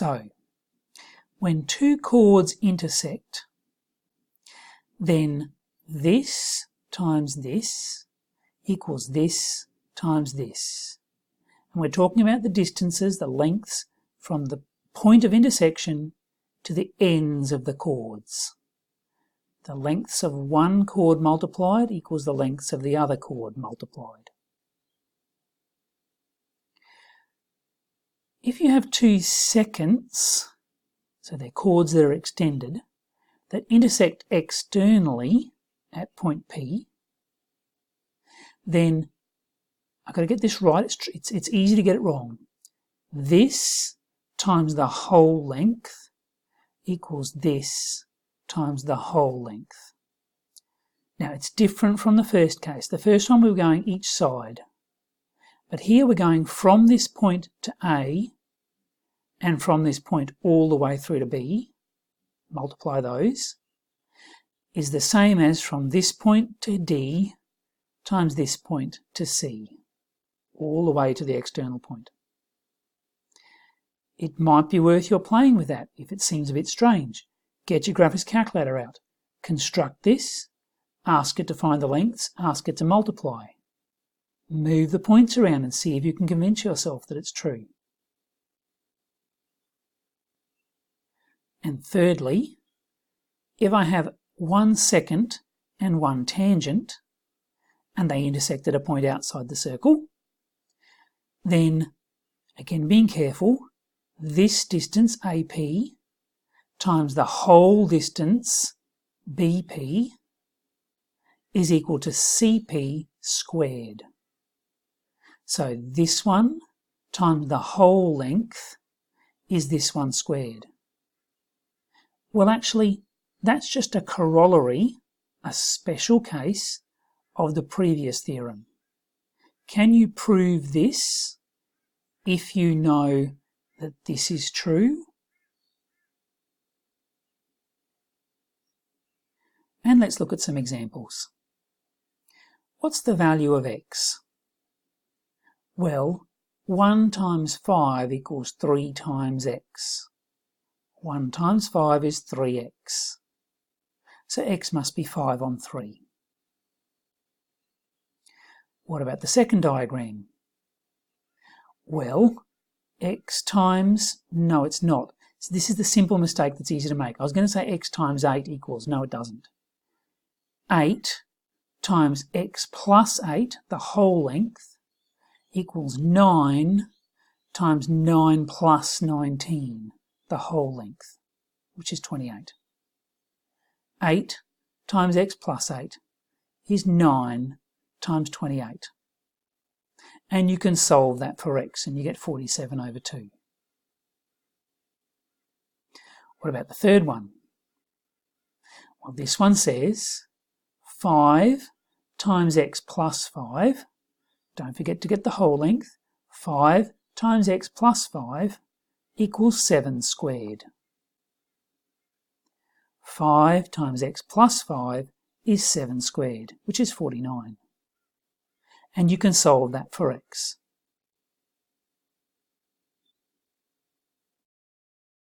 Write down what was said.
So, when two chords intersect, then this times this equals this times this. And we're talking about the distances, the lengths, from the point of intersection to the ends of the chords. The lengths of one chord multiplied equals the lengths of the other chord multiplied. If you have two secants, so they're chords that are extended, that intersect externally at point P, then I've got to get this right. It's easy to get it wrong. This times the whole length equals this times the whole length. Now it's different from the first case. The first one we were going each side, but here we're going from this point to A and from this point all the way through to B, multiply those, is the same as from this point to D times this point to C, all the way to the external point. It might be worth your playing with that if it seems a bit strange. Get your graphics calculator out, construct this, ask it to find the lengths, ask it to multiply. Move the points around and see if you can convince yourself that it's true. And thirdly, if I have one secant and one tangent, and they intersect at a point outside the circle, then, again being careful, this distance AP times the whole distance BP is equal to CP squared. So this one times the whole length is this one squared. Well, actually, that's just a corollary, a special case of the previous theorem. Can you prove this if you know that this is true? And let's look at some examples. What's the value of x? Well, 1 times 5 equals 3 times x. 1 times 5 is 3x. So x must be 5 on 3. What about the second diagram? Well, x times, no it's not. So this is the simple mistake that's easy to make. I was going to say x times 8 equals, no it doesn't. 8 times x plus 8, the whole length, equals 9 times 9 plus 19, the whole length, which is 28. 8 times x plus 8 is 9 times 28. And you can solve that for x and you get 47 over 2. What about the third one? Well, this one says 5 times x plus 5, don't forget to get the whole length, 5 times x plus 5 equals 7 squared. 5 times x plus 5 is 7 squared, which is 49. And you can solve that for x.